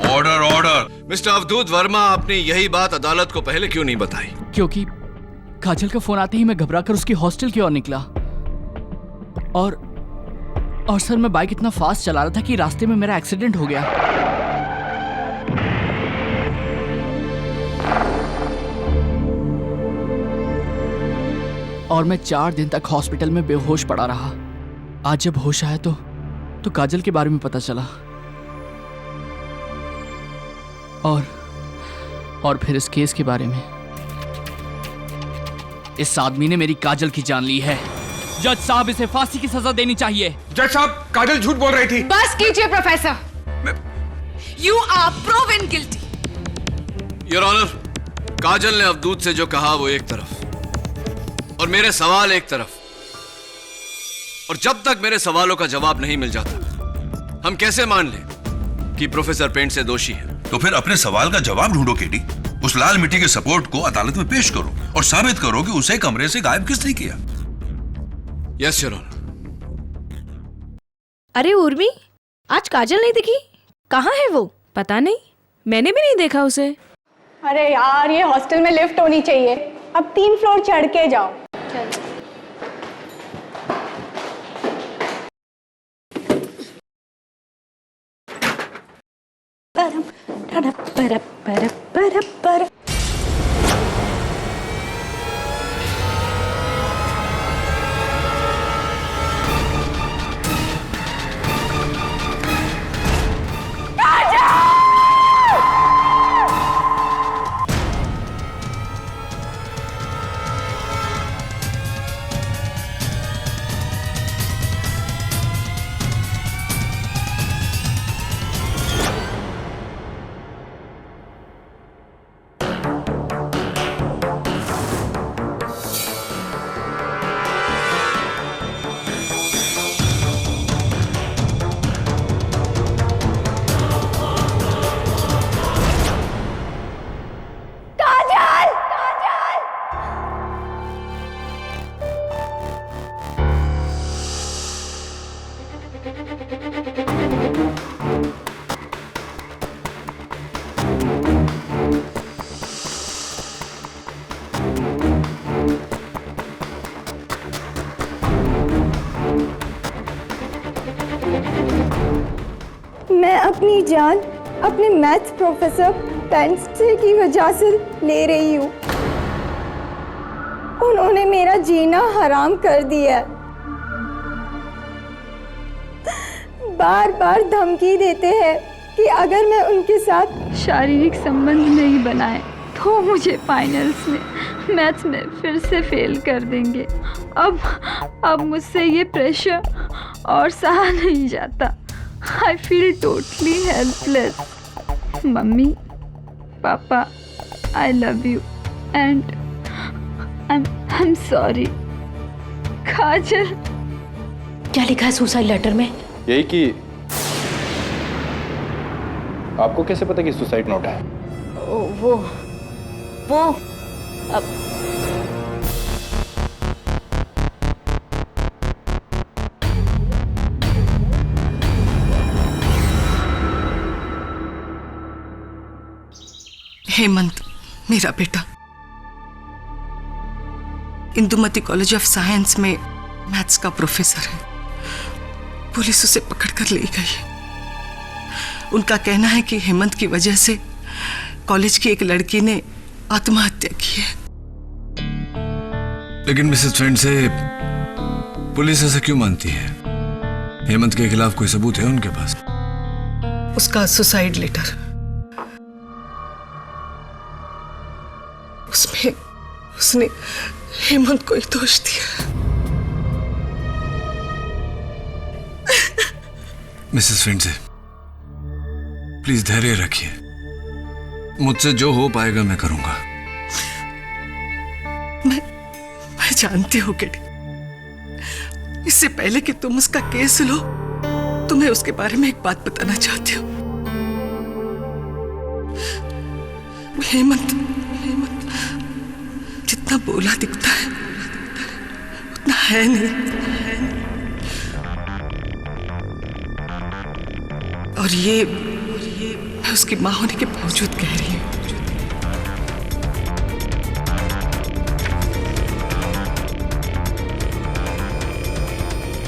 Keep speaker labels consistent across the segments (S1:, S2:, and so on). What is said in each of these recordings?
S1: Order order. Mister Avdhoot Verma, आपने यही बात अदालत को पहले क्यों नहीं बताई?
S2: क्योंकि काजल का फोन आते ही मैं घबराकर उसकी हॉस्टल की ओर निकला और सर मैं बाइक इतना फास्ट चला रहा था कि रास्ते में मेरा एक्सीडेंट हो गया। और मैं 4 दिन तक हॉस्पिटल में बेहोश पड़ा रहा। आज जब होश आया तो काजल के बारे में पता चला और फिर इस केस के बारे में। इस आदमी ने मेरी काजल की जान ली है। जज साहब, इसे फांसी की सजा देनी चाहिए।
S3: जज साहब, काजल झूठ बोल रही थी।
S4: बस कीजिए professor. You are proven guilty.
S1: Your honour, Kajal ने अवधूत से जो कहा वो एक तरफ और मेरे सवाल एक तरफ, और जब तक मेरे सवालों का जवाब नहीं मिल जाता हम कैसे मान लें कि प्रोफेसर पेंट से दोषी है?
S5: तो फिर अपने सवाल का जवाब ढूंढो केडी। उस लाल मिट्टी के सपोर्ट को अदालत में पेश करो और साबित करो कि उसे कमरे से गायब किसने किया।
S1: Yes your honour.
S6: अरे उर्मी, आज काजल नहीं दिखी, कहाँ है वो?
S7: पता नहीं, मैंने भी नहीं देखा उसे।
S8: अरे यार, ये हॉस्टल में लिफ्ट होनी चाहिए। अब 3 फ्लोर चढ़ के जाओ। मैं अपनी जान अपने मैथ्स प्रोफेसर पेंट की वजह से ले रही हूँ। उन्होंने मेरा जीना हराम कर दिया। बार बार धमकी देते हैं कि अगर मैं उनके साथ शारीरिक संबंध नहीं बनाए तो मुझे फाइनल्स में मैथ्स में फिर से फेल कर देंगे। अब मुझसे ये प्रेशर और सहा नहीं जाता। I feel totally helpless. Mummy, पापा, I love you and I'm sorry. काजल।
S6: क्या लिखा है सुसाइड लेटर में?
S9: यही कि आपको कैसे पता कि सुसाइड नोट है?
S6: वो अब
S4: हेमंत मेरा बेटा इंदुमती कॉलेज ऑफ साइंस में मैथ्स का प्रोफेसर है। पुलिस उसे पकड़कर ले गई है। उनका कहना है कि हेमंत की वजह से कॉलेज की एक लड़की ने आत्महत्या की है।
S1: लेकिन मिसेस फ्रेंड से पुलिस ऐसा क्यों मानती है? हेमंत के खिलाफ कोई सबूत है उनके पास?
S4: उसका सुसाइड लेटर, उसमें उसने हेमंत को ही दोष दिया।
S1: मिसेस फ्रेंड से प्लीज धैर्य रखिए। मुझसे जो हो पाएगा मैं करूंगा।
S4: मैं जानती हूँ कि इससे पहले कि तुम उसका केस लो, तुम्हें उसके बारे में एक बात बताना चाहती हूँ। हेमंत जितना बोला दिखता है उतना है नहीं। और ये मैं उसकी माँ होने के बावजूद कह रही हूँ।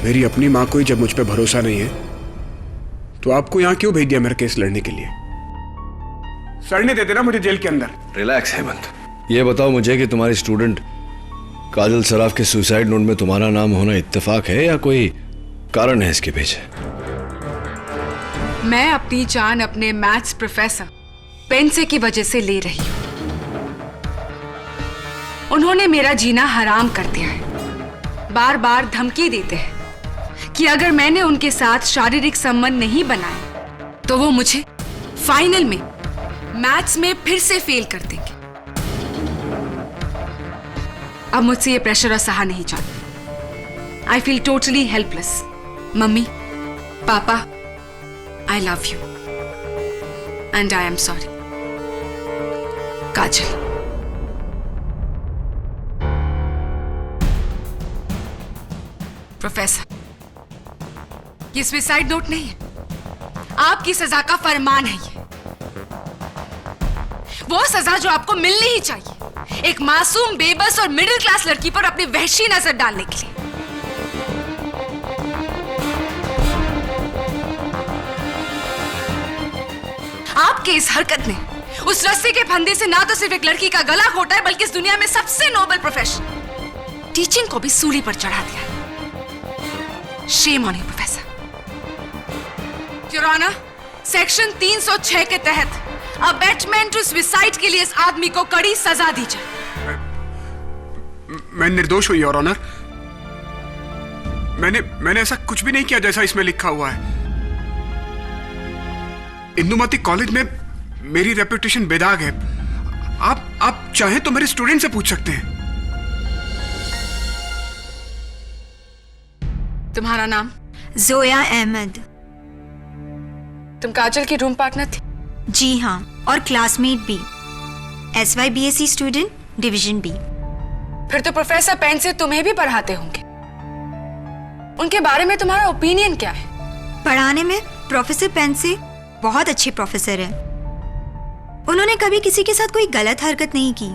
S3: मेरी अपनी माँ को ही जब मुझ पे भरोसा नहीं है तो आपको यहाँ क्यों भेज दिया मेरा केस लड़ने के लिए? सड़ने देते ना मुझे जेल के अंदर।
S1: रिलैक्स हेमंत, ये बताओ मुझे कि तुम्हारी स्टूडेंट काजल सराफ के सुसाइड नोट में तुम्हारा नाम होना इत्तेफाक है या कोई कारण है इसके पीछे?
S10: मैं अपनी जान अपने मैथ्स प्रोफेसर पेंसे की वजह से ले रही हूं। उन्होंने मेरा जीना हराम कर दिया है। बार बार धमकी देते हैं कि अगर मैंने उनके साथ शारीरिक संबंध नहीं बनाए तो वो मुझे फाइनल में मैथ्स में फिर से फेल कर देंगे। अब मुझसे ये प्रेशर और सहा नहीं जाता। I feel totally helpless. मम्मी, पापा, I love you and I am sorry. Kajal. Professor, ये सुसाइड नोट नहीं है, आपकी सजा का फरमान है। ये वो सजा जो आपको मिलनी ही चाहिए एक मासूम, बेबस और मिडिल क्लास लड़की पर अपनी वहशी नजर डालने के लिए। आपके इस हरकत ने उस रस्सी के फंदे से ना तो सिर्फ एक लड़की का गला घोटा है बल्कि इस दुनिया में सबसे नोबल प्रोफेशन टीचिंग को भी सूली पर चढ़ा दिया है। Shame on you professor. Your honour, section 306 के तहत अबेटमेंट टू सुसाइड के लिए इस आदमी को कड़ी सजा दी जाए।
S3: मैं निर्दोष हूं योर ऑनर। मैंने ऐसा कुछ भी नहीं किया जैसा इसमें लिखा हुआ है। इंदुमती कॉलेज में मेरी रेपुटेशन बेदाग है। आप चाहें तो मेरे स्टूडेंट से पूछ सकते हैं।
S10: तुम्हारा नाम?
S8: जोया अहमद।
S10: तुम काजल की रूम पार्टनर थी?
S8: जी हाँ, और क्लासमेट भी। SYBSE student, division B.
S10: फिर तो प्रोफेसर पेन से तुम्हें भी पढ़ाते होंगे। उनके बारे में तुम्हारा ओपिनियन क्या है?
S8: पढ़ाने में प्रोफेसर पेन से बहुत अच्छे प्रोफेसर हैं। उन्होंने कभी किसी के साथ कोई गलत हरकत नहीं की।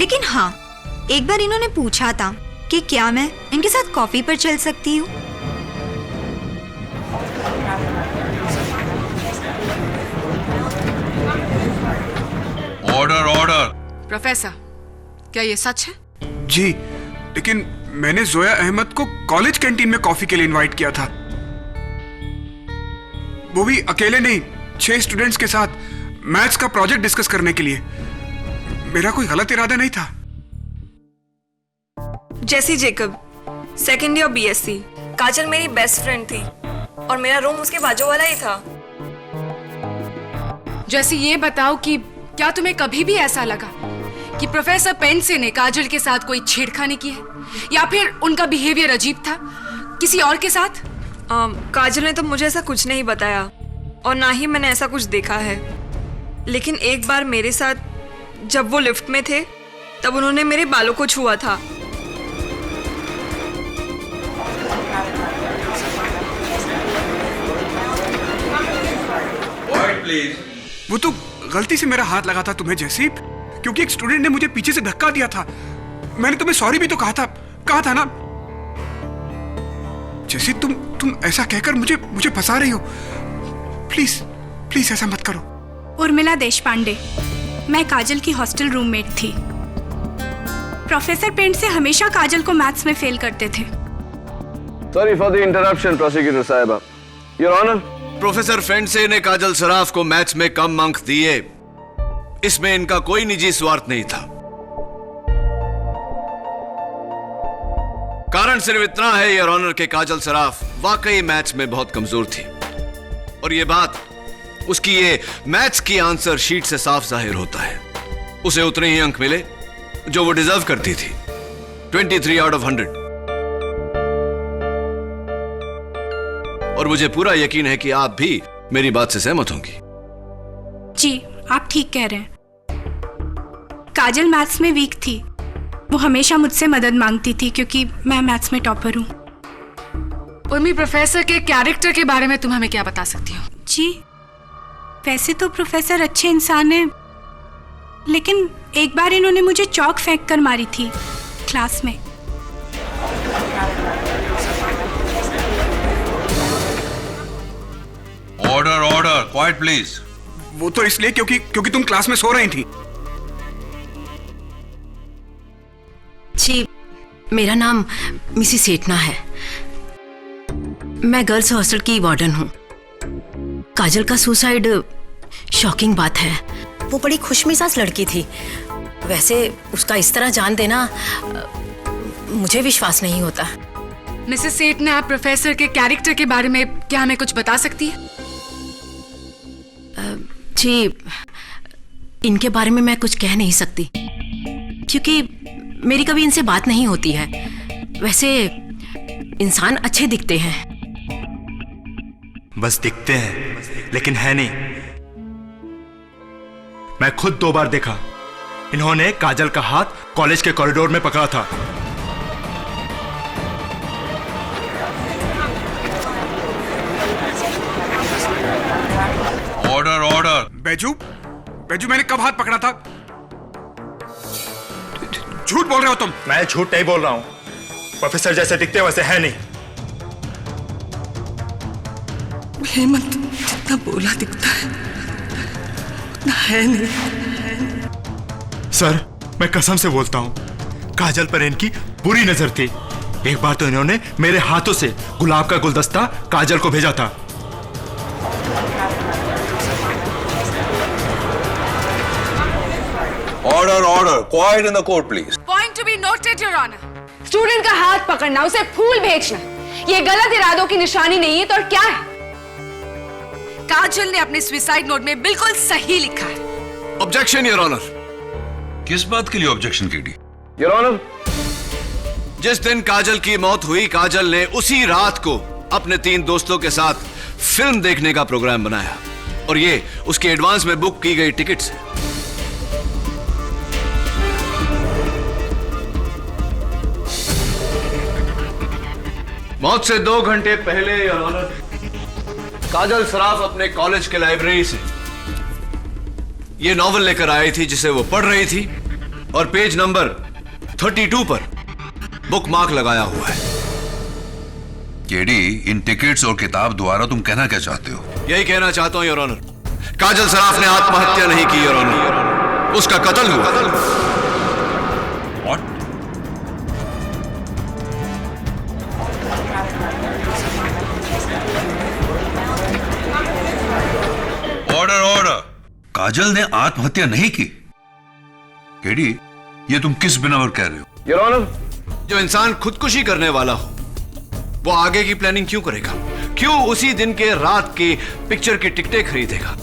S8: लेकिन हाँ, एक बार इन्होंने पूछा था कि क्या मैं इनके साथ कॉफी पर चल सकती हूँ।
S5: Order order.
S10: प्रोफेसर, क्या ये सच है?
S3: जी, लेकिन मैंने जोया अहमद को कॉलेज कैंटीन में कॉफी के लिए इनवाइट किया था। वो भी अकेले नहीं, 6 स्टूडेंट्स के साथ मैथ्स का प्रोजेक्ट डिस्कस करने के लिए। मेरा कोई गलत इरादा नहीं था।
S7: जेसी जेकब, सेकेंड ईयर BSc। काजल मेरी बेस्ट फ्रेंड थी और मेरा रूम उसके बाजू वाला ही था।
S10: जैसे ये बताओ कि क्या तुम्हें कभी भी ऐसा लगा कि प्रोफेसर पेंसे ने काजल के साथ कोई छेड़खानी की है या फिर उनका बिहेवियर अजीब था किसी और के साथ?
S7: काजल ने तो मुझे ऐसा कुछ नहीं बताया और ना ही मैंने ऐसा कुछ देखा है। लेकिन एक बार मेरे साथ जब वो लिफ्ट में थे तब उन्होंने मेरे बालों को छुआ था।
S3: वो तो गलती से मेरा हाथ लगा था तुम्हें जैसी, क्योंकि एक स्टूडेंट ने मुझे पीछे से धक्का दिया था। मैंने तुम्हें सॉरी भी तो कहा था ना। जैसे तुम ऐसा कहकर मुझे फंसा रही हो। प्लीज ऐसा मत करो।
S8: उर्मिला देशपांडे, मैं काजल की हॉस्टल रूममेट थी। प्रोफेसर पेंट से हमेशा काजल को मैथ्स में फेल करते थे।
S1: Sorry for the interruption prosecutor साहिबा। योर ऑनर, प्रोफेसर फेंडसे ने काजल सराफ को मैथ्स में कम अंक दिए, इसमें इनका कोई निजी स्वार्थ नहीं था। कारण सिर्फ इतना है योर ऑनर के काजल सराफ वाकई मैथ्स में बहुत कमजोर थी और यह बात उसकी ये मैथ्स की आंसर शीट से साफ जाहिर होता है। उसे उतने ही अंक मिले जो वो डिजर्व करती थी, 23 आउट ऑफ 100। और मुझे पूरा यकीन है कि आप भी मेरी बात से सहमत होंगी।
S8: जी, आप ठीक कह रहे हैं। काजल मैथ्स में वीक थी। वो हमेशा मुझसे मदद मांगती थी क्योंकि मैं मैथ्स में टॉपर हूँ।
S10: उर्मी, प्रोफेसर के कैरेक्टर के बारे में तुम हमें क्या बता सकती हो?
S11: जी, वैसे तो प्रोफेसर अच्छे इंसान हैं, लेकिन एक बार इन्होंने मुझे चौक फेंक कर मारी थी क्लास में।
S5: Order order, quite please.
S3: वो तो इसलिए क्योंकि तुम क्लास में सो रही थी।
S12: जी, मेरा नाम मिसिस सेठना है। मैं गर्ल्स हॉस्टल की वार्डन हूँ। काजल का सुसाइड शॉकिंग बात है। वो बड़ी खुशमिजाज लड़की थी। वैसे उसका इस तरह जान देना मुझे विश्वास नहीं होता।
S10: मिसेस सेठना, आप प्रोफेसर के कैरेक्टर के बारे में क्या हमें कुछ बता सकती है?
S12: जी, इनके बारे में मैं कुछ कह नहीं सकती क्योंकि मेरी कभी इनसे बात नहीं होती है। वैसे इंसान अच्छे दिखते हैं।
S13: बस दिखते हैं, लेकिन है नहीं। मैं खुद 2 बार देखा। इन्होंने काजल का हाथ कॉलेज के कॉरिडोर में पकड़ा था।
S5: Order order.
S3: बैजू, मैंने कब हाथ पकड़ा था? झूठ बोल रहे हो तुम।
S13: मैं झूठ नहीं बोल रहा हूं। प्रोफेसर जैसे दिखते हैं वैसे है नहीं।
S4: हेमंत जितना बोला दिखता है उतना है नहीं।
S13: सर, मैं कसम से बोलता हूं, काजल पर इनकी बुरी नजर थी। एक बार तो इन्होंने मेरे हाथों से गुलाब का गुलदस्ता काजल को भेजा था।
S5: Order order, quiet in the court please.
S10: Point to be noted your honour.
S6: Student का हाथ पकड़ना, उसे फूल भेजना, ये गलत इरादों की निशानी नहीं है तो और क्या है?
S10: काजल ने अपने सुसाइड नोट में बिल्कुल सही लिखा है।
S1: Objection your honour.
S5: किस बात के लिए ऑब्जेक्शन केडी?
S1: योर ऑनर, जिस दिन काजल की मौत हुई, काजल ने उसी रात को अपने 3 दोस्तों के साथ फिल्म देखने का प्रोग्राम बनाया और ये उसके एडवांस में बुक की गई टिकट्स है। मौत से 2 घंटे पहले योर ऑनर, काजल सराफ अपने कॉलेज के लाइब्रेरी से ये नॉवल लेकर आई थी जिसे वो पढ़ रही थी और पेज नंबर 32 पर बुक मार्क लगाया हुआ है।
S5: केडी, इन टिकट्स और किताब द्वारा तुम कहना क्या चाहते हो?
S1: यही कहना चाहता हूं योर ऑनर, काजल सराफ ने आत्महत्या नहीं की योर ऑनर, उसका कत्ल हुआ।
S5: Order order. काजल ने आत्महत्या नहीं की। केडी, ये तुम किस बिना पर कह रहे हो?
S1: योर ऑनर, जो इंसान खुदकुशी करने वाला हो वो आगे की प्लानिंग क्यों करेगा? क्यों उसी दिन के रात की पिक्चर की टिकटें खरीदेगा?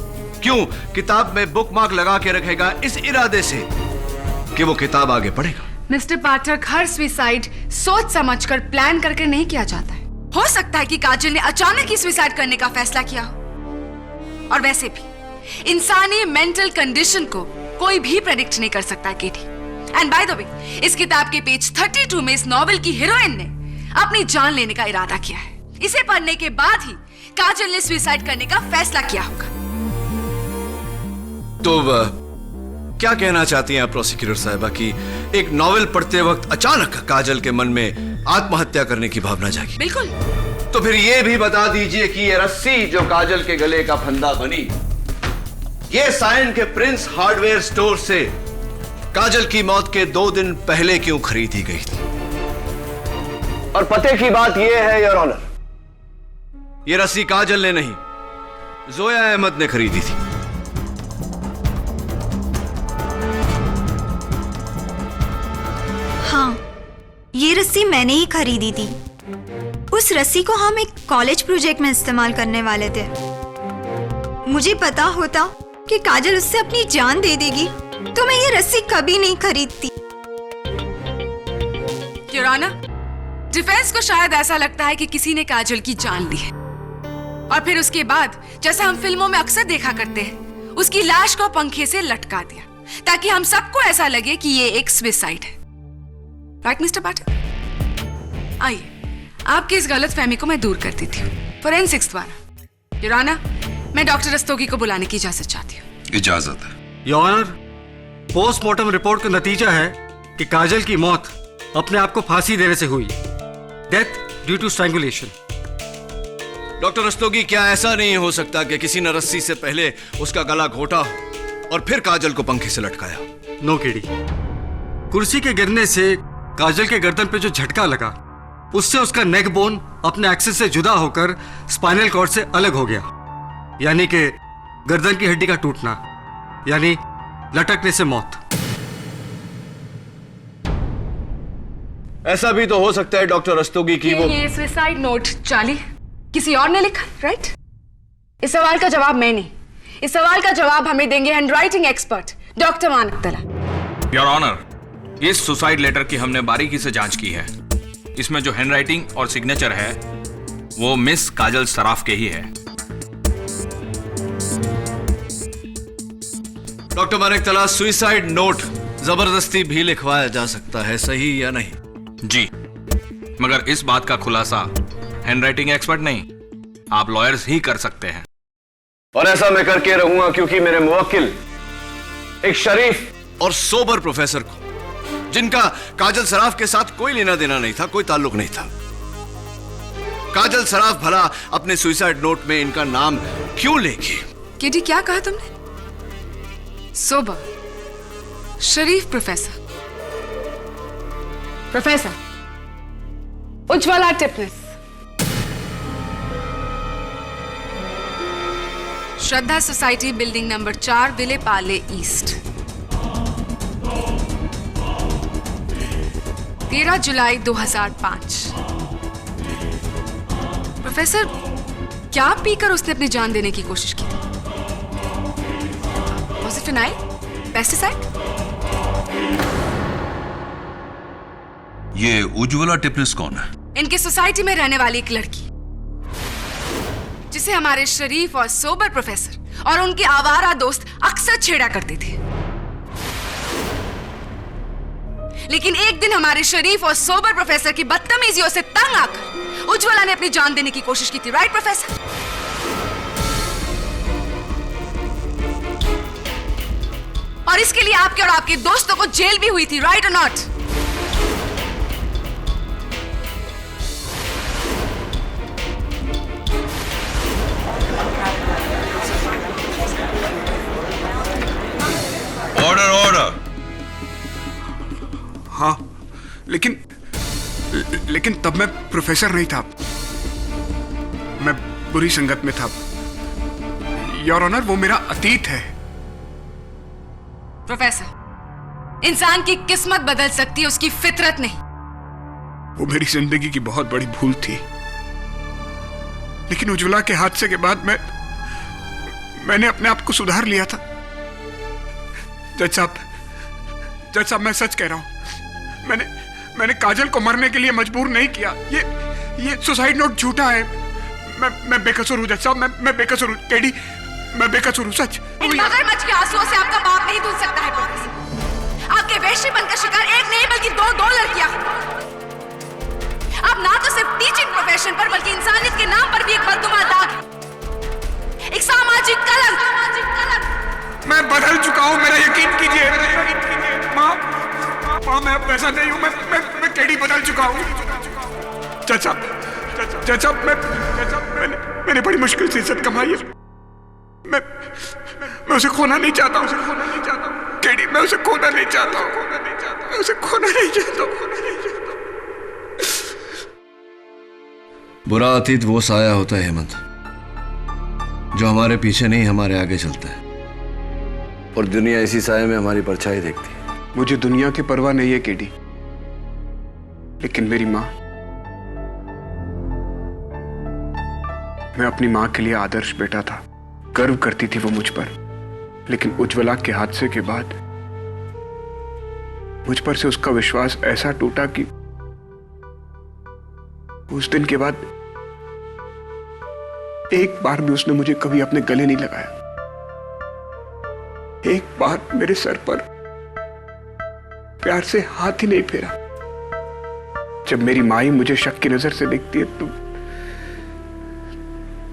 S1: क्यों किताब में बुक मार्क लगा के रखेगा इस इरादे से कि वो किताब आगे पढ़ेगा?
S10: मिस्टर पाठक, हर सुसाइड सोच समझकर प्लान करके नहीं किया जाता है। हो सकता है कि काजल ने अचानक ही सुसाइड करने का फैसला किया हो। और वैसे भी इंसानी मेंटल कंडीशन को कोई भी प्रेडिक्ट नहीं कर सकता केटी। एंड बाय द वे, इस किताब के पेज 32 में इस नॉवेल की हीरोइन ने अपनी जान लेने का इरादा किया है। इसे पढ़ने के बाद ही काजल ने सुसाइड करने का फैसला किया होगा।
S1: तो क्या कहना चाहती हैं आप प्रोसिक्यूटर साहिबा कि एक नॉवेल पढ़ते वक्त अचानक काजल के मन में आत्महत्या करने की भावना जागी?
S10: बिल्कुल।
S1: तो फिर यह भी बता दीजिए कि ये रस्सी जो काजल के गले का फंदा बनी, ये साइन के प्रिंस हार्डवेयर स्टोर से काजल की मौत के 2 दिन पहले क्यों खरीदी गई थी? और पते की बात यह है योर ऑनर, ये रस्सी काजल ने नहीं, जोया अहमद ने खरीदी थी।
S8: हाँ, ये रस्सी मैंने ही खरीदी थी। उस रस्सी को हम एक कॉलेज प्रोजेक्ट में इस्तेमाल करने वाले थे। मुझे पता होता कि काजल उससे अपनी जान दे देगी तो मैं ये रस्सी कभी नहीं खरीदती।
S10: योर ऑनर, डिफेंस को शायद ऐसा लगता है कि किसी ने काजल की जान ली है और फिर उसके बाद, जैसा हम फिल्मों में अक्सर देखा करते हैं, उसकी लाश को पंखे से लटका दिया ताकि हम सबको ऐसा लगे कि ये एक सुसाइड है। राइट मिस्टर पाठक? आइए आपकी इस गलत फहमी को मैं दूर कर देती हूँ फोरेंसिक्स द्वारा। योर ऑनर, मैं डॉक्टर रस्तोगी को बुलाने की इजाजत चाहती हूँ।
S5: इजाजत है।
S14: योर ऑनर, पोस्टमार्टम रिपोर्ट का नतीजा है कि काजल की मौत अपने आप को फांसी देने से हुई, death due to strangulation.
S1: Doctor Rastogi, क्या ऐसा नहीं हो सकता कि किसी ने रस्सी से पहले उसका गला घोटा और फिर काजल को पंखे से लटकाया?
S14: नो केडी, कुर्सी के गिरने से काजल के गर्दन पे जो झटका लगा उससे उसका नेक बोन अपने एक्सिस से जुदा होकर स्पाइनल कॉर्ड से अलग हो गया, यानी कि गर्दन की हड्डी का टूटना, यानी लटकने से मौत।
S1: ऐसा भी तो हो सकता है डॉक्टर रस्तोगी की वो
S10: ये सुसाइड नोट चार्ली किसी और ने लिखा, राइट? इस सवाल का जवाब मैं नहीं, इस सवाल का जवाब हमें देंगे हैंडराइटिंग एक्सपर्ट डॉक्टर मानक तला।
S15: योर ऑनर, इस सुसाइड लेटर की हमने बारीकी से जांच की है। इसमें जो हैंडराइटिंग और सिग्नेचर है वो मिस काजल सराफ के ही है।
S1: डॉक्टर मानिक तला, सुसाइड नोट जबरदस्ती भी लिखवाया जा सकता है, सही या नहीं?
S15: जी, मगर इस बात का खुलासा हैंडराइटिंग एक्सपर्ट नहीं, आप लॉयर्स ही कर सकते हैं।
S1: और ऐसा मैं करके रहूंगा क्योंकि मेरे मुवक्किल एक शरीफ और सोबर प्रोफेसर को, जिनका काजल सराफ के साथ कोई लेना देना नहीं था, कोई ताल्लुक नहीं था, काजल सराफ भला अपने सुसाइड नोट में इनका नाम क्यों लेगी?
S10: केडी, क्या कहा तुमने? सोबर, शरीफ प्रोफेसर, प्रोफेसर उज्ज्वला टिपनिस, श्रद्धा society, building number 4, Vile Parle east, 13 जुलाई 2005। प्रोफेसर, क्या पीकर उसने अपनी जान देने की कोशिश की? Was it phenyl? Pesticide?
S5: ये उज्ज्वला टिपनिस कौन है?
S10: इनकी सोसाइटी में रहने वाली एक लड़की, जिसे हमारे शरीफ और सोबर प्रोफेसर और उनके आवारा दोस्त अक्सर छेड़ा करते थे। लेकिन एक दिन हमारे शरीफ और सोबर प्रोफेसर की बदतमीजियों से तंग आकर उज्ज्वला ने अपनी जान देने की कोशिश की थी, राइट प्रोफेसर? और इसके लिए आपके और आपके दोस्तों को जेल भी हुई थी, राइट और नॉट?
S5: Order order.
S3: हाँ, लेकिन तब मैं प्रोफेसर नहीं था, मैं बुरी संगत में था। योर ऑनर, वो मेरा अतीत है।
S10: प्रोफेसर, इंसान की किस्मत बदल सकती है, उसकी फितरत नहीं।
S3: वो मेरी जिंदगी की बहुत बड़ी भूल थी, लेकिन उज्ज्वला के हादसे के बाद मैंने अपने आप को सुधार लिया था। जज साहब, मैं सच कह रहा हूं। मैंने काजल को मरने के लिए मजबूर नहीं किया। ये सुसाइड नोट झूठा है। मैं बेकसूर हूं जज साहब, मैं बेकसूर हूं। केडी, मैं बेकसूर हूं, सच।
S10: इन मगरमच्छ के आंसुओं से आपका बाप नहीं धुल सकता है प्रोफेसर। आपके वेश्यपन का शिकार एक नहीं बल्कि दो लड़कियां। आप ना तो सिर्फ टीचिंग प्रोफेशन पर बल्कि इंसानियत के नाम पर भी एक बददुमा दाग है, एक सामाजिक कलंक।
S3: मैं बदल चुका हूं, मेरा यकीन कीजिए। माँ, मैं अब वैसा नहीं हूं। मैं केडी बदल चुका हूं। जज साहब, मैंने बड़ी मुश्किल से इज्जत कमाई है। मैं उसे खोना नहीं चाहता हूं। केडी, मैं उसे खोना नहीं चाहता हूं। मैं उसे खोना नहीं चाहता हूं।
S1: बुरा अतीत वो साया होता है हेमंत, जो हमारे पीछे नहीं हमारे आगे चलता है, और दुनिया इसी साये में हमारी परछाई देखती है।
S3: मुझे दुनिया की परवाह नहीं है केडी, लेकिन मेरी माँ, मैं अपनी माँ के लिए आदर्श बेटा था। गर्व करती थी वो मुझ पर, लेकिन उज्ज्वला के हादसे के बाद मुझ पर से उसका विश्वास ऐसा टूटा कि उस दिन के बाद एक बार भी उसने मुझे कभी अपने गले नहीं लगाया। एक बार मेरे सर पर प्यार से हाथ ही नहीं फेरा। जब मेरी माँ ही मुझे शक की नजर से देखती है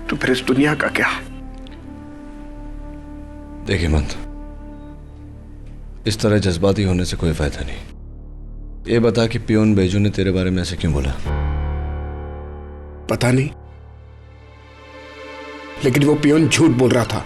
S3: तो फिर इस दुनिया का क्या?
S1: देखिए हेमंत, इस तरह जज्बाती होने से कोई फायदा नहीं। ये बता कि पियोन बेजू ने तेरे बारे में ऐसे क्यों बोला?
S3: पता नहीं, लेकिन वो पियोन झूठ बोल रहा था।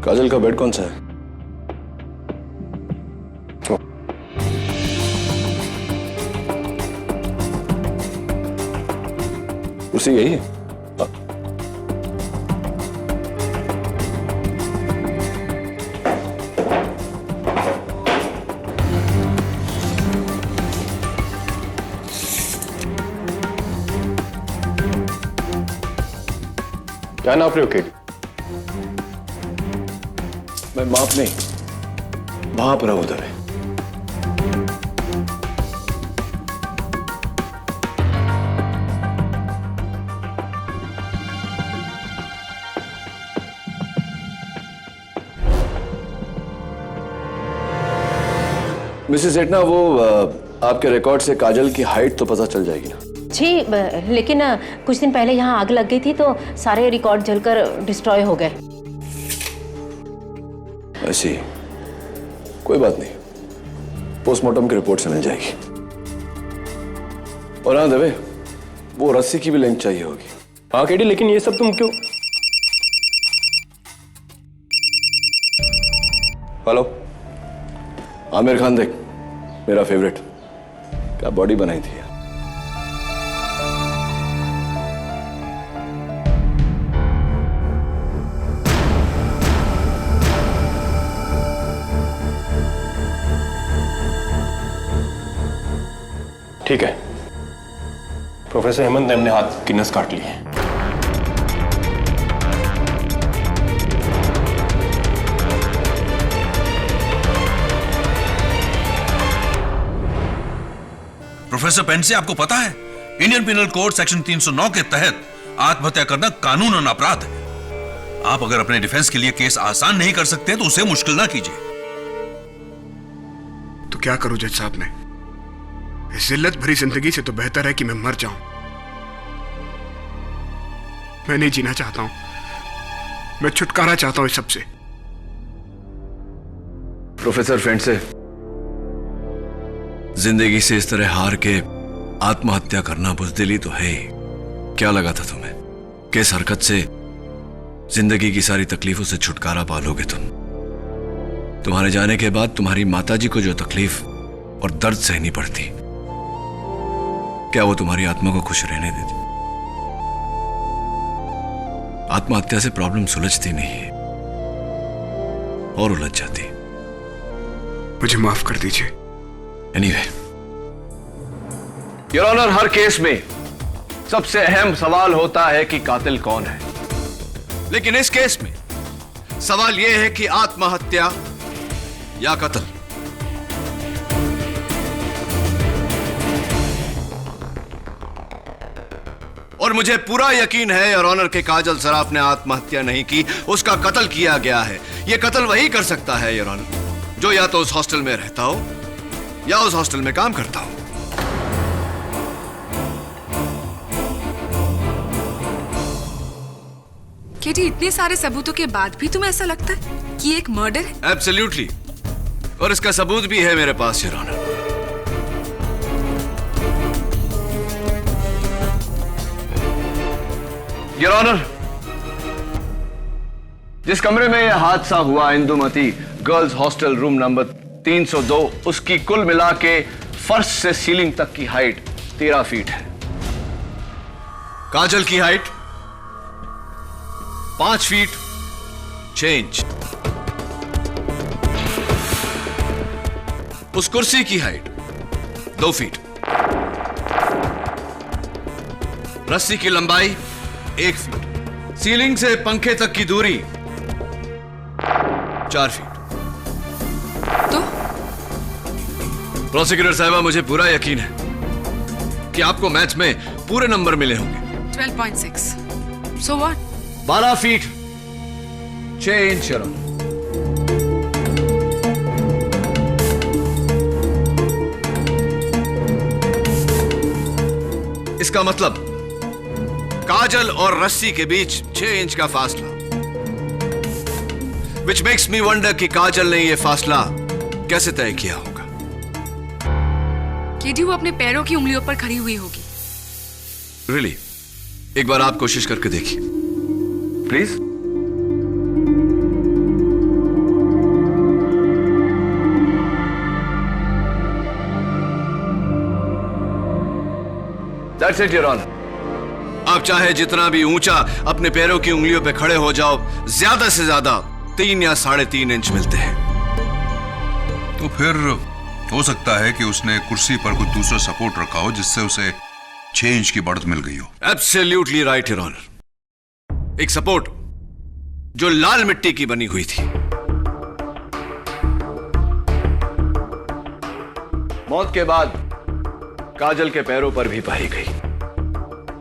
S1: काजल का बेड कौन सा है? कुर्सी यही है?
S9: क्या नाप रहे हो केडी?
S1: मैं माप नहीं, भाप रहा हूं दबे। मिसेस एटना, वो आपके रिकॉर्ड से काजल की हाइट तो पता चल जाएगी ना?
S12: जी, लेकिन कुछ दिन पहले यहाँ आग लग गई थी तो सारे रिकॉर्ड जलकर डिस्ट्रॉय हो गए।
S1: ऐसी कोई बात नहीं, पोस्टमार्टम की रिपोर्ट से मिल जाएगी। और हाँ दबे, वो रस्सी की भी लिंक चाहिए होगी।
S9: हाँ केडी, लेकिन ये सब तुम क्यों?
S1: हेलो, आमिर खान देख, मेरा फेवरेट, क्या बॉडी बनाई थी यार।
S9: ठीक है, प्रोफेसर हेमंत ने अपने हाथ की नस काट ली है।
S5: प्रोफेसर पेंसे, आपको पता है इंडियन पिनल कोड सेक्शन 309 के तहत आत्महत्या करना कानूनन अपराध है। आप अगर अपने डिफेंस के लिए केस आसान नहीं कर सकते तो उसे मुश्किल ना कीजिए।
S3: तो क्या करूं जज साहब? मैं इस जिल्लत भरी जिंदगी से तो बेहतर है कि मैं मर जाऊं। मैं नहीं जीना चाहता हूं, मैं छुटकारा चाहता हूं इस सबसे।
S1: प्रोफेसर पेंसे, जिंदगी से इस तरह हार के आत्महत्या करना बुज़दिली तो है ही। क्या लगा था तुम्हें कि इस हरकत से जिंदगी की सारी तकलीफों से छुटकारा पालोगे? तुम्हारे जाने के बाद तुम्हारी माताजी को जो तकलीफ और दर्द सहनी पड़ती, क्या वो तुम्हारी आत्मा को खुश रहने देती? आत्महत्या से प्रॉब्लम सुलझती नहीं है और उलझ जाती।
S3: मुझे माफ कर दीजिए।
S1: एनीवे, योर ऑनर, हर केस में सबसे अहम सवाल होता है कि कातिल कौन है। लेकिन इस केस में सवाल यह है कि आत्महत्या या कत्ल। और मुझे पूरा यकीन है योर ऑनर के काजल सराफ ने आत्महत्या नहीं की, उसका कत्ल किया गया है। यह कत्ल वही कर सकता है योर ऑनर जो या तो उस हॉस्टल में रहता हो या उस हॉस्टल में काम करता हो।
S10: केटी, इतने सारे सबूतों के बाद भी तुम्हें ऐसा लगता है कि एक मर्डर है?
S1: एब्सोल्युटली, और इसका सबूत भी है मेरे पास योर ऑनर। योर ऑनर, जिस कमरे में यह हादसा हुआ, Indumati girls hostel room number 302, उसकी कुल मिला के फर्श से सीलिंग तक की हाइट 13 फीट है। काजल की हाइट 5 फीट 6 इंच। उस कुर्सी की हाइट 2 फीट। रस्सी की लंबाई 1 फीट। सीलिंग से पंखे तक की दूरी 4 फीट।
S10: तो
S1: प्रोसिक्यूटर साहिबा, मुझे पूरा यकीन है कि आपको मैथ्स में पूरे नंबर मिले होंगे।
S10: 12.6। So what?
S1: 12 feet 6 inch. इसका मतलब काजल और रस्सी के बीच 6 इंच का फासला। Which makes me wonder कि काजल ने यह फासला कैसे तय किया होगा।
S10: केडी वो अपने पैरों की उंगलियों पर खड़ी हुई होगी।
S1: Really? एक बार आप कोशिश करके देखिए please. That's it, Your Honor. आप चाहे जितना भी ऊंचा अपने पैरों की उंगलियों पे खड़े हो जाओ, ज्यादा से ज्यादा 3 या 3.5 इंच मिलते हैं।
S5: तो फिर हो सकता है कि उसने कुर्सी पर कोई दूसरा सपोर्ट रखा हो जिससे उसे 6 इंच की बढ़त मिल गई हो।
S1: Absolutely right your honour. एक सपोर्ट जो लाल मिट्टी की बनी हुई थी। मौत के बाद काजल के पैरों पर भी पाई गई।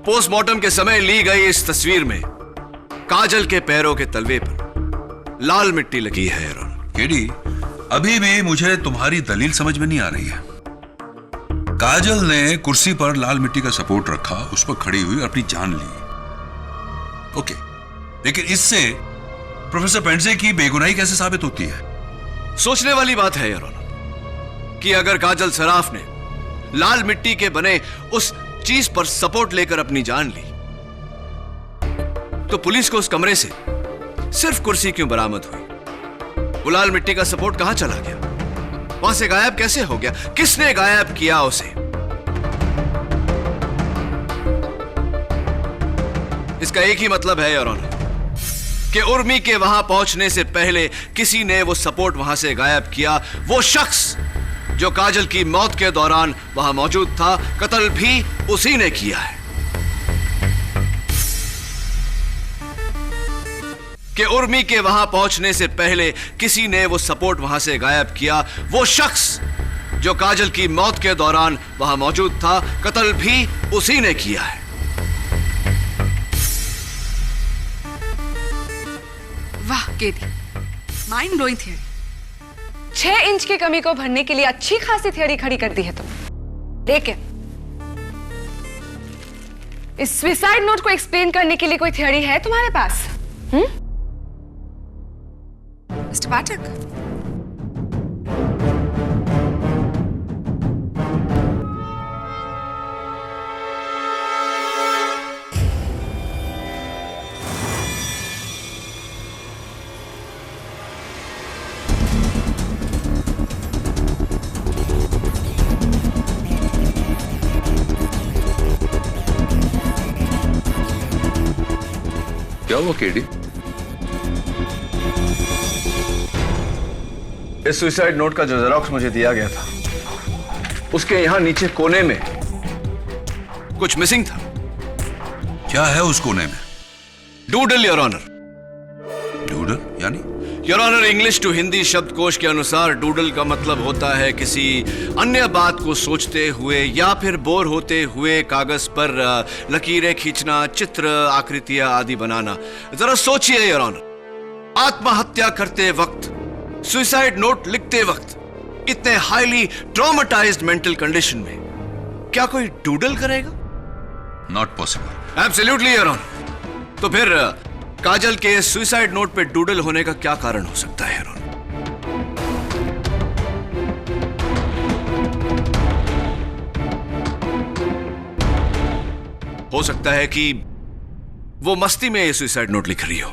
S1: पोस्टमार्टम के समय ली गई इस तस्वीर में काजल के पैरों के तलवे पर लाल मिट्टी लगी है।
S5: केडी, अभी भी मुझे तुम्हारी दलील समझ में नहीं आ रही है। काजल ने कुर्सी पर लाल मिट्टी का सपोर्ट रखा, उस पर खड़ी हुई और अपनी जान ली। ओके, लेकिन इससे प्रोफेसर पेंडसे की बेगुनाही कैसे साबित होती है?
S1: सोचने वाली बात है योर ऑनर कि अगर काजल सराफ ने लाल मिट्टी के बने उस चीज पर सपोर्ट लेकर अपनी जान ली, तो पुलिस को उस कमरे से सिर्फ कुर्सी क्यों बरामद हुई? वो लाल मिट्टी का सपोर्ट कहां चला गया? वहां से गायब कैसे हो गया? किसने गायब किया उसे? इसका एक ही मतलब है योर ऑनर कि उर्मी के वहां पहुंचने से पहले किसी ने वो सपोर्ट वहां से गायब किया। वो शख्स जो काजल की मौत के दौरान वहां मौजूद था, कत्ल भी उसी ने किया है। कि उर्मी के वहां पहुंचने से पहले किसी ने वो सपोर्ट वहां से गायब किया। वो शख्स जो काजल की मौत के दौरान वहां मौजूद था, कत्ल भी उसी ने किया है।
S10: वाह KD, mind blowing theory.
S6: 6 inch की कमी को भरने के लिए अच्छी खासी थियरी खड़ी कर दी है तुम। लेकिन इस सुसाइड नोट को एक्सप्लेन करने के लिए कोई थियरी है तुम्हारे पास?
S10: मिस्टर पाठक,
S1: क्या हुआ केडी? इस सुसाइड नोट का जो जेरॉक्स मुझे दिया गया था, उसके यहां नीचे कोने में कुछ मिसिंग था।
S5: क्या है उस कोने में?
S1: Doodle your honour.
S5: डूडल यानी?
S1: Your honour, English to Hindi शब्दकोश के अनुसार डूडल का मतलब होता है किसी अन्य बात को सोचते हुए या फिर बोर होते हुए कागज पर लकीरें खींचना, चित्र, आकृतियां आदि बनाना। जरा सोचिए योर ऑनर, आत्महत्या करते वक्त, सुसाइड नोट लिखते वक्त, इतने हाईली ट्रॉमेटाइज्ड मेंटल कंडीशन में क्या कोई डूडल करेगा?
S5: Not possible.
S1: Absolutely your honour. तो फिर काजल के सुसाइड नोट पे डूडल होने का क्या कारण हो सकता है? हो सकता है कि वो मस्ती में ये सुसाइड नोट लिख रही हो,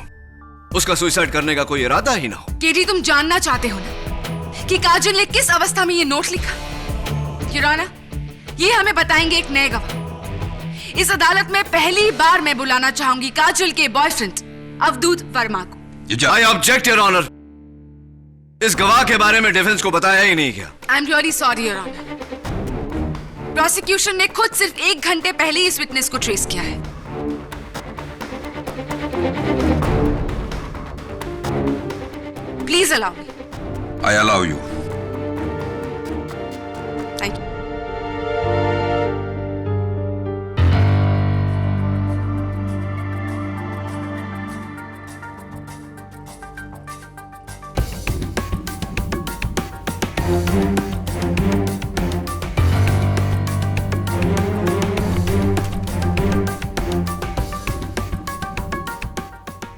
S1: उसका सुसाइड करने का कोई इरादा ही ना हो।
S10: केडी, तुम जानना चाहते हो ना कि काजल ने किस अवस्था में ये नोट लिखा? योर ऑनर, ये हमें बताएंगे एक नए गवाह। इस अदालत में पहली बार मैं बुलाना चाहूंगी काजल के बॉयफ्रेंड अवधूत वर्मा को।
S1: I object your honour. इस गवाह के बारे में डिफेंस को बताया ही नहीं गया।
S10: I am really sorry your honour. Prosecution ने खुद सिर्फ 1 घंटे पहले ही इस विटनेस को ट्रेस किया है। Please allow me.
S5: I allow you.
S10: Thank you.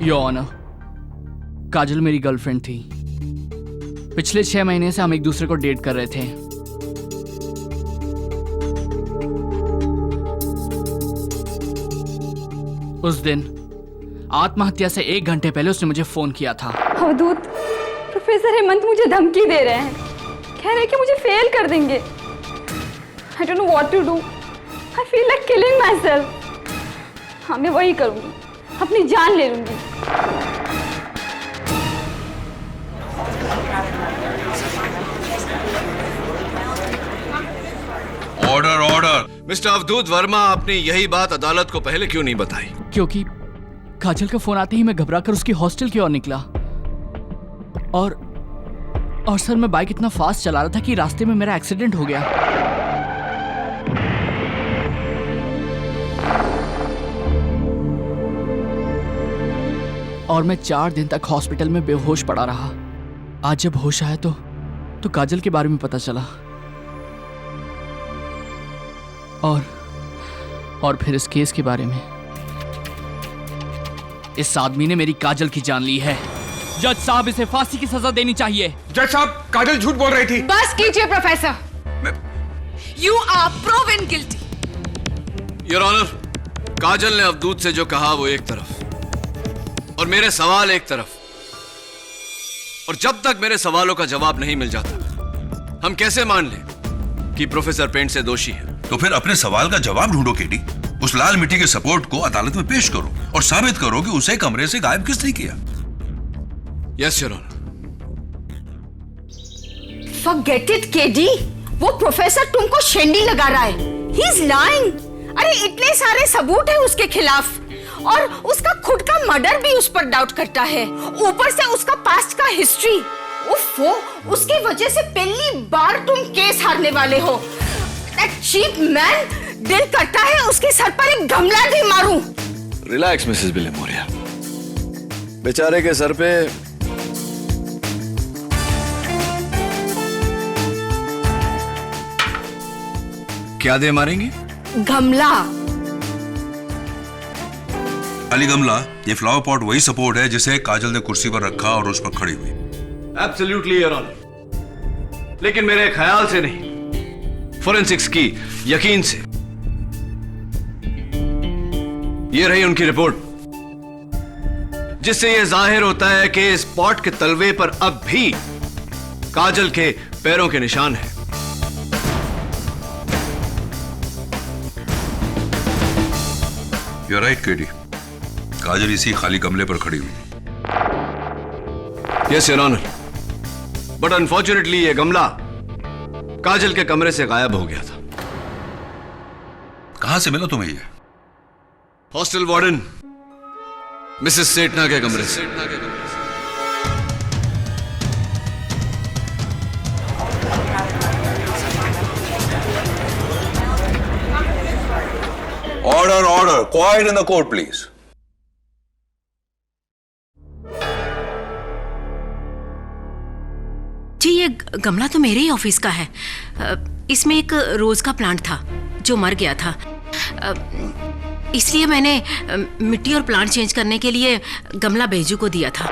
S2: Your honour, Kajal मेरी गर्लफ्रेंड थी। पिछले 6 महीने से हम एक दूसरे को डेट कर रहे थे। उस दिन आत्महत्या से 1 घंटे पहले उसने मुझे फोन किया था।
S8: अवधूत, प्रोफेसर हेमंत मुझे धमकी दे रहे हैं। कह रहे हैं कि मुझे फेल कर देंगे। I don't know what to do. I feel like killing myself. हाँ, मैं वही करूँगी, अपनी जान ले लूँगी।
S5: Order order.
S1: Mister Avdhoot Verma, आपने यही बात अदालत को पहले क्यों नहीं बताई?
S2: क्योंकि काजल का फोन आते ही मैं घबराकर उसकी हॉस्टल की ओर निकला। और सर, मैं बाइक इतना फास्ट चला रहा था कि रास्ते में मेरा एक्सीडेंट हो गया। और मैं 4 दिन तक हॉस्पिटल में बेहोश पड़ा रहा। आज जब होश आया तो काजल के बारे में पता चला। और फिर इस केस के बारे में। इस आदमी ने मेरी काजल की जान ली है। जज साहब, इसे फांसी की सजा देनी चाहिए।
S3: जज साहब, काजल झूठ बोल रही थी।
S10: बस कीजिए professor. You are proven guilty.
S1: Your honour, Kajal ने अवधूत से जो कहा वो एक तरफ और मेरे सवाल एक तरफ। और जब तक मेरे सवालों का जवाब नहीं मिल जाता, हम कैसे मान लें कि प्रोफेसर पेंटसे दोषी है?
S5: तो फिर अपने सवाल का जवाब ढूंढो केडी। उस लाल मिट्टी के सपोर्ट को अदालत में पेश करो और साबित करो कि उसे कमरे से गायब किसने किया।
S1: Yes your honour.
S12: Forget it KD. वो प्रोफेसर तुमको शेंडी लगा रहा है। He is lying. अरे इतने सारे सबूत है उसके खिलाफ और उसका खुद का मर्डर भी उस पर डाउट करता है। ऊपर से उसका पास्ट का हिस्ट्री। उफ़ो, उसकी वजह से पहली बार तुम केस हारने वाले हो। दैट चीप मैन, दिल करता है उसके सर पर एक गमला भी मारूं।
S1: Relax Mrs Bilimoria. बेचारे के सर पे क्या दे मारेंगे?
S12: गमला।
S5: अली गमला, ये फ्लावर पॉट वही सपोर्ट है जिसे काजल ने कुर्सी पर रखा और उस पर खड़ी हुई।
S1: Absolutely your honour. लेकिन मेरे ख्याल से नहीं, फोरेंसिक्स की यकीन से। ये रही उनकी रिपोर्ट, जिससे यह जाहिर होता है कि इस पॉट के तलवे पर अब भी काजल के पैरों के निशान हैं।
S5: You're right, KD. काजल इसी खाली गमले पर खड़ी हुई।
S1: Yes your honour, but unfortunately ये गमला काजल के कमरे से गायब हो गया था।
S5: कहां से मिला तुम्हें ये?
S1: हॉस्टल वार्डन मिसेस सेठना के कमरे से।
S5: Order order. Quiet in the court please.
S12: जी, ये गमला तो मेरे ही ऑफिस का है। इसमें एक रोज का प्लांट था जो मर गया था। इसलिए मैंने मिट्टी और प्लांट चेंज करने के लिए गमला बेजू को दिया था।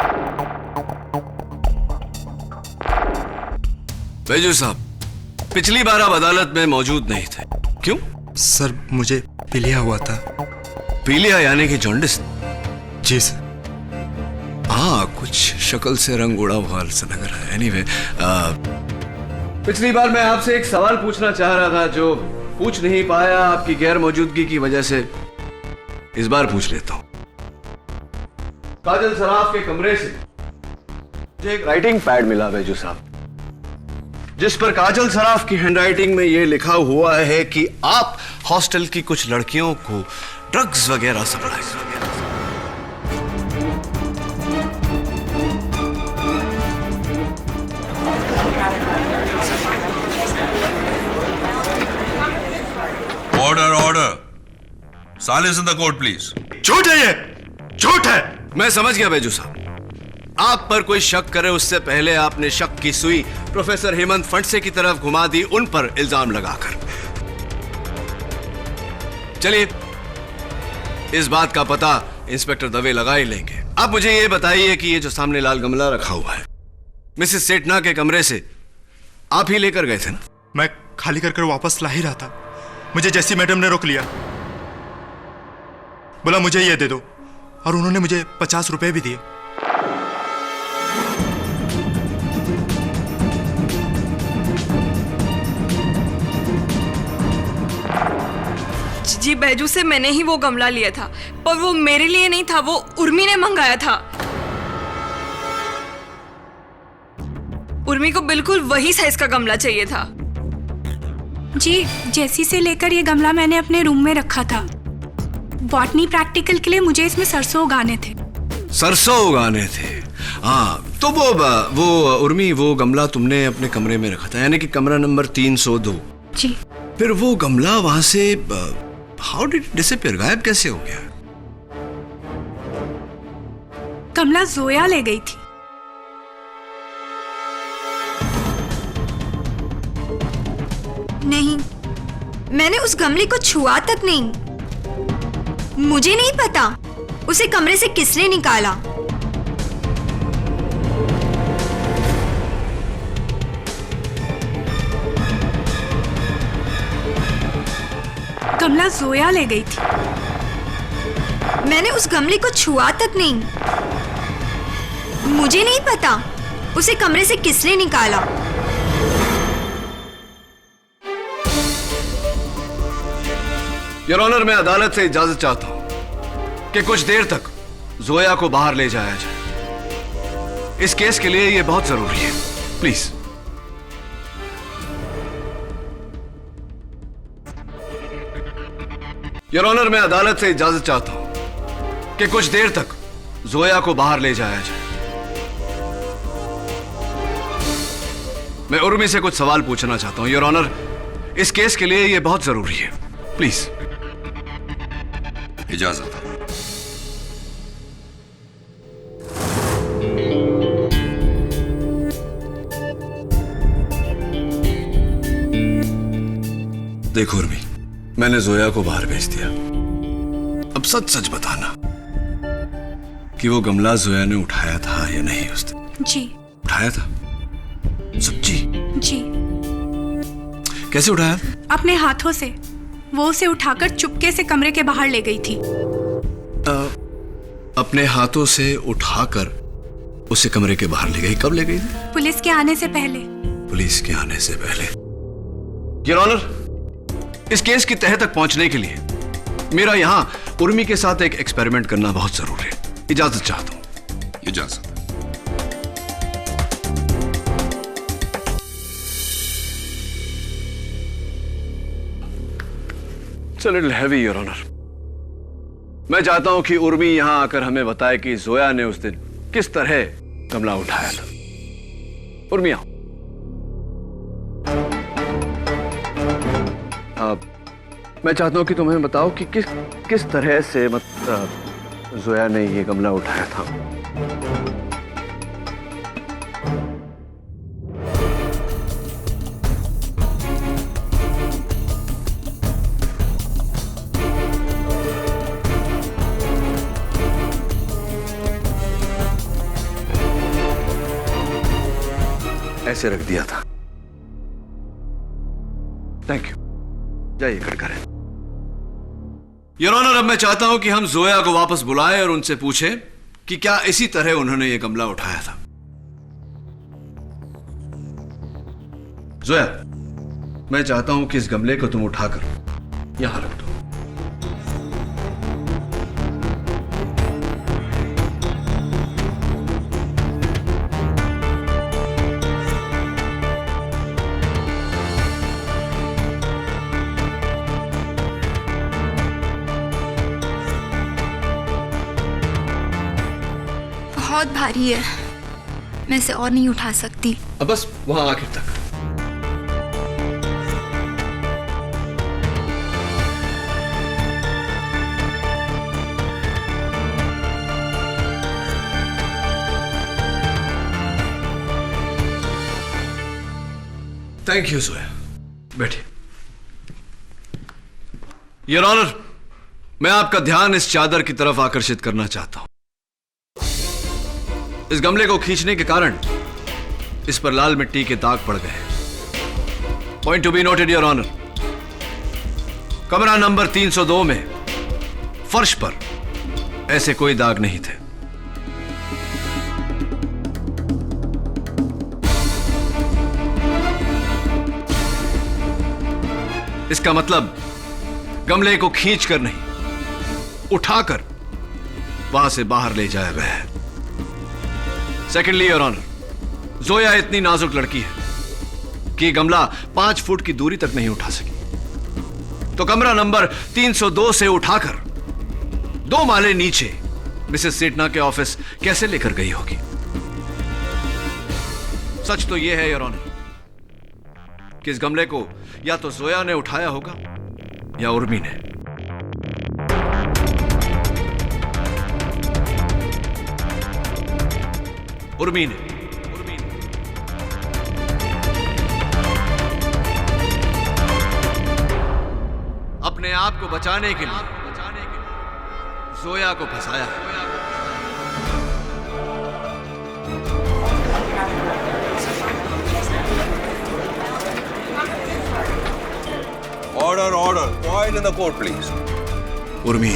S1: बेजू साहब, पिछली बार आप अदालत में मौजूद नहीं थे, क्यों?
S13: सर, मुझे पीलिया हुआ था।
S1: पीलिया यानी कि जॉन्डिस?
S13: जी सर।
S1: हाँ, कुछ शक्ल से रंग उड़ा हुआ सा लग रहा है। एनीवे, पिछली बार मैं आपसे एक सवाल पूछना चाह रहा था जो पूछ नहीं पाया आपकी गैर मौजूदगी की वजह से। इस बार पूछ लेता हूं। काजल सराफ के कमरे से मुझे एक राइटिंग पैड मिला बैजू साहब, जिस पर काजल सराफ की हैंडराइटिंग में यह लिखा हुआ है कि आप हॉस्टल की कुछ लड़कियों को ड्रग्स वगैरह सप्लाई वगैरह।
S5: Order order, silence in the court please.
S13: झूठ है ये, झूठ है।
S1: मैं समझ गया बैजू साहब, आप पर कोई शक करे उससे पहले आपने शक की सुई प्रोफेसर हेमंत फंडसे की तरफ घुमा दी, उन पर इल्जाम लगाकर। चलिए, इस बात का पता इंस्पेक्टर दवे लगा ही लेंगे। अब मुझे यह बताइए कि ये जो सामने लाल गमला रखा हुआ है, मिसेस सेठना के कमरे से आप ही लेकर गए थे ना?
S13: मैं खाली कर वापस ला ही रहा था, मुझे जैसी मैडम ने रोक लिया, बोला मुझे ये दे दो, और उन्होंने मुझे 50 रुपए भी दिए।
S7: जी बैजू से मैंने ही वो गमला लिया था, पर वो मेरे लिए नहीं था, वो उर्मी ने मंगाया था। उर्मी को बिल्कुल वही साइज का गमला चाहिए था।
S11: जी, जैसी से लेकर ये गमला मैंने अपने रूम में रखा था। बॉटनी प्रैक्टिकल के लिए मुझे इसमें सरसों उगाने थे।
S1: सरसों उगाने थे? हाँ, तो वो उर्मी, वो गमला तुमने अपने कमरे में रखा था, यानी कि कमरा नंबर 302।
S11: जी।
S1: फिर वो गमला वहां से हाउ डिड इट डिसअपीयर, गायब कैसे हो गया?
S11: गमला जोया ले गई थी।
S16: नहीं, मैंने उस गमले को छुआ तक नहीं। मुझे नहीं पता उसे कमरे से किसने निकाला।
S11: गमला जोया ले गई थी।
S16: मैंने उस गमले को छुआ तक नहीं। मुझे नहीं पता उसे कमरे से किसने निकाला।
S1: योर ऑनर, मैं अदालत से इजाजत चाहता हूं कि कुछ देर तक जोया को बाहर ले जाया जाए। इस केस के लिए यह बहुत जरूरी है, प्लीज। योर ऑनर, मैं अदालत से इजाजत चाहता हूं कि कुछ देर तक जोया को बाहर ले जाया जाए। मैं उर्मी से कुछ सवाल पूछना चाहता हूं। योर ऑनर, इस केस के लिए यह बहुत जरूरी है, प्लीज।
S5: इजाजत।
S1: देखो उर्मी, मैंने जोया को बाहर भेज दिया। अब सच सच बताना कि वो गमला जोया ने उठाया था या नहीं उस दिन?
S11: जी।
S1: उठाया था? सच्ची?
S11: जी।
S1: कैसे उठाया?
S11: अपने हाथों से। वो उसे उठाकर चुपके से कमरे के बाहर ले गई थी।
S1: अपने हाथों से उठाकर उसे कमरे के बाहर ले गई? कब ले गई?
S11: पुलिस के आने से पहले।
S1: पुलिस के आने से पहले। योर ऑनर, इस केस की तह तक पहुंचने के लिए मेरा यहां उर्मी के साथ एक एक्सपेरिमेंट करना बहुत जरूरी है। इजाजत चाहता हूं।
S5: इजाजत।
S1: It's a little heavy, Your Honor. मैं चाहता हूं कि उर्मी यहां आकर हमें बताए कि जोया ने उस दिन किस तरह गमला उठाया था। उर्मी आओ। मैं चाहता हूं कि तुम्हें बताओ कि किस तरह से जोया ने ये गमला उठाया था। ऐसे रख दिया था। थैंक यू, जाइए खड़ करें। योर ऑनर, अब मैं चाहता हूं कि हम जोया को वापस बुलाएं और उनसे पूछें कि क्या इसी तरह उन्होंने ये गमला उठाया था। जोया, मैं चाहता हूं कि इस गमले को तुम उठाकर यहां रख दो।
S16: बहुत भारी है, मैं इसे और नहीं उठा सकती।
S1: अब बस वहां आखिर तक। थैंक यू जोया, बैठिए। योर ऑनर, मैं आपका ध्यान इस चादर की तरफ आकर्षित करना चाहता हूं। इस गमले को खींचने के कारण इस पर लाल मिट्टी के दाग पड़ गए। Point to be noted your honour, कमरा नंबर 302 में फर्श पर ऐसे कोई दाग नहीं थे। इसका मतलब गमले को खींचकर नहीं, उठाकर वहां से बाहर ले जाया गया है। सेकेंडली योर ऑनर, जोया इतनी नाजुक लड़की है कि गमला 5 फुट की दूरी तक नहीं उठा सकी, तो कमरा नंबर 302 से उठाकर 2 माले नीचे मिसेस सेठना के ऑफिस कैसे लेकर गई होगी। सच तो यह है योर ऑनर कि इस गमले को या तो जोया ने उठाया होगा या उर्मी ने। उर्मी ने। अपने आप को बचाने के लिए जोया को फंसाया है।
S5: Order order, quiet in the court please.
S1: Urmi,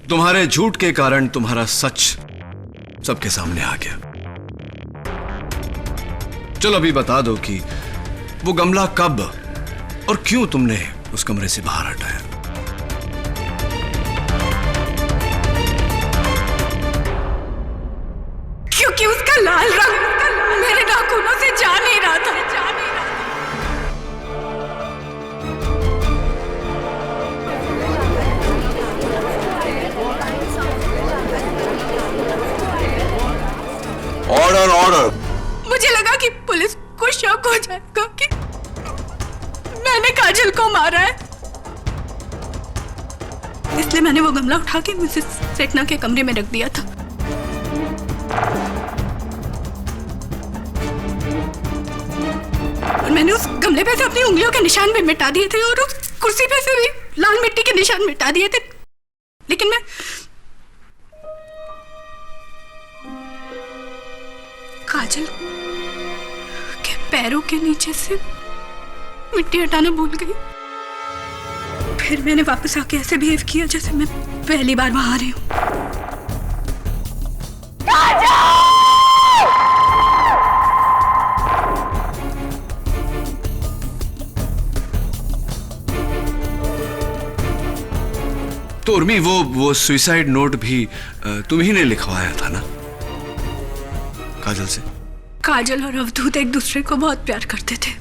S1: तुम्हारे झूठ के कारण तुम्हारा सच सबके सामने आ गया। चलो अभी बता दो कि वो गमला कब और क्यों तुमने उस कमरे से बाहर हटाया।
S11: क्योंकि उसका लाल रंग मेरे नाखूनों से जा नहीं रहा था।
S5: Order order.
S11: मुझे लगा कि पुलिस को शक हो जाएगा कि मैंने काजल को मारा है, इसलिए मैंने वो गमला उठा के मिसेस सेठना के कमरे में रख दिया था। और मैंने उस गमले पे से अपनी उंगलियों के निशान भी मिटा दिए थे और उस कुर्सी पे से भी लाल मिट्टी के निशान मिटा दिए थे, लेकिन मैं काजल के पैरों के नीचे से मिट्टी हटाना भूल गई। फिर मैंने वापस आके ऐसे बिहेव किया जैसे मैं पहली बार वहां आ रही हूं।
S1: तो उर्मी, वो सुसाइड नोट भी तुम ही ने लिखवाया था ना काजल से?
S11: काजल और अवधूत एक दूसरे को बहुत प्यार करते थे,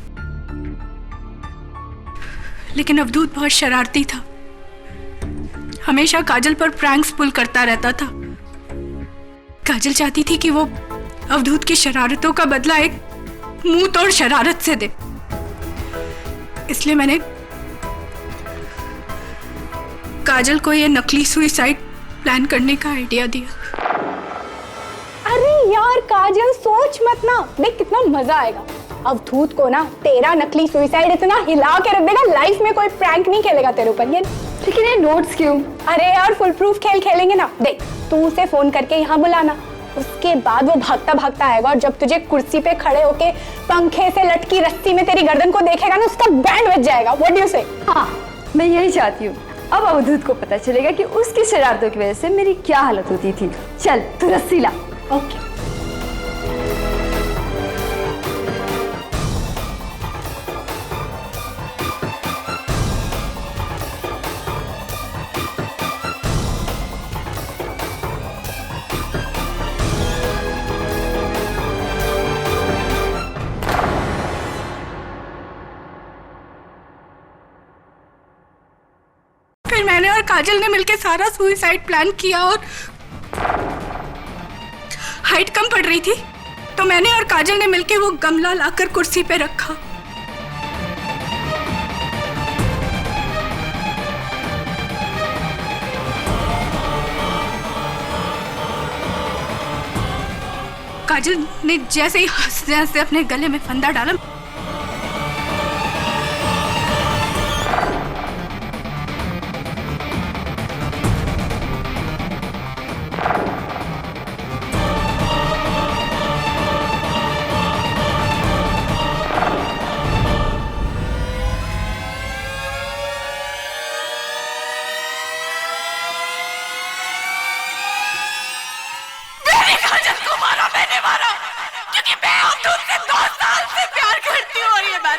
S11: लेकिन अवधूत बहुत शरारती था, हमेशा काजल पर प्रैंक्स पुल करता रहता था। काजल चाहती थी कि वो अवधूत की शरारतों का बदला एक मुंह तोड़ शरारत से दे, इसलिए मैंने काजल को ये नकली सुसाइड प्लान करने का आइडिया दिया।
S6: अरे यार काजल, सोच मत ना, देख कितना मजा आएगा। अवधूत को ना तेरा नकली सुसाइड इतना हिला के रख देगा, लाइफ में कोई प्रैंक नहीं खेलेगा तेरे ऊपर। ये लेकिन ये नोट्स क्यों? अरे यार फुल प्रूफ खेल खेलेंगे ना। देख, तू उसे फोन करके यहाँ बुलाना, उसके बाद वो भागता भागता आएगा और जब तुझे कुर्सी पे खड़े होके पंखे से लटकी रस्सी में तेरी गर्दन को देखेगा ना, उसका बैंड बज जाएगा। व्हाट डू यू से?
S8: हाँ, मैं यही चाहती हूँ। अब अवधूत को पता चलेगा कि उसकी शरारतों की वजह से मेरी क्या हालत होती थी। चल तू रस्सी ला। ओके। फिर मैंने और काजल ने मिलकर सारा सुसाइड प्लान किया और हाइट कम पड़ रही थी तो मैंने और काजल ने मिलकर वो गमला लाकर कुर्सी पे रखा। काजल ने जैसे ही हंसते हंसते अपने गले में फंदा डाला,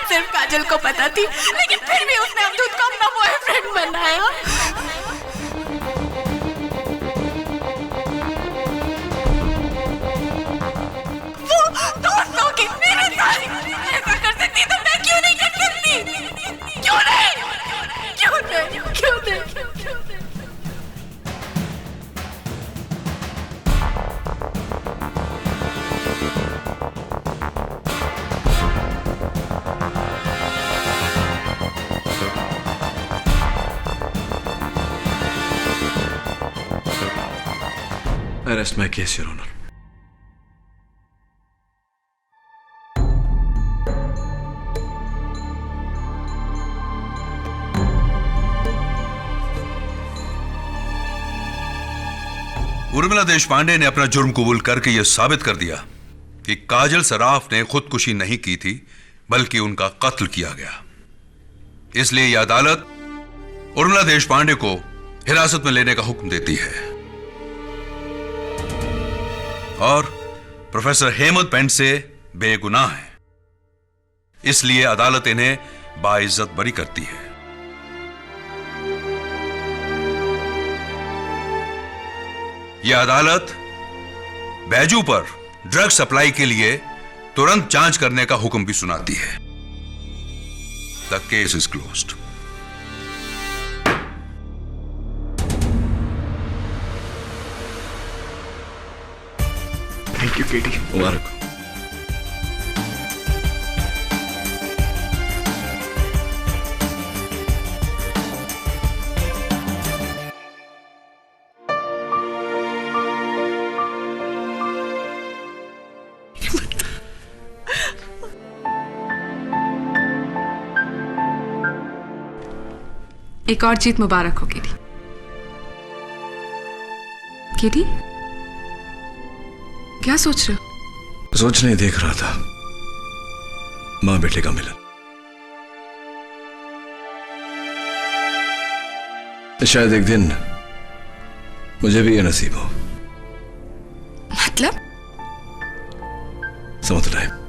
S8: सिर्फ काजल को पता थी, लेकिन फिर भी उसने अवधूत को अपना बॉयफ्रेंड बनाया। वो दोस्तों की मेरे साथ ऐसा कर सकती तो मैं क्यों नहीं कर सकती? क्यों नहीं? क्यों नहीं? क्यों नहीं?
S1: I rest my case, Your Honor.
S5: Urmila Deshpande ने अपना जुर्म कबूल करके यह साबित कर दिया कि काजल सराफ ने खुदकुशी नहीं की थी, बल्कि उनका कत्ल किया गया। इसलिए यह अदालत उर्मिला देशपांडे को हिरासत में लेने का हुक्म देती है और प्रोफेसर हेमंत पेंडसे बेगुनाह है, इसलिए अदालत इन्हें बाइज्जत बरी करती है। यह अदालत बैजू पर ड्रग सप्लाई के लिए तुरंत जांच करने का हुक्म भी सुनाती है। The case is closed.
S3: Thank you KT.
S1: मुबारक।
S10: एक और जीत मुबारक हो केटी। केटी क्या सोच रहे हो?
S1: सोच नहीं, देख रहा था मां बेटे का मिलन। शायद एक दिन मुझे भी ये नसीब हो।
S10: मतलब?
S1: समझ रहे हैं?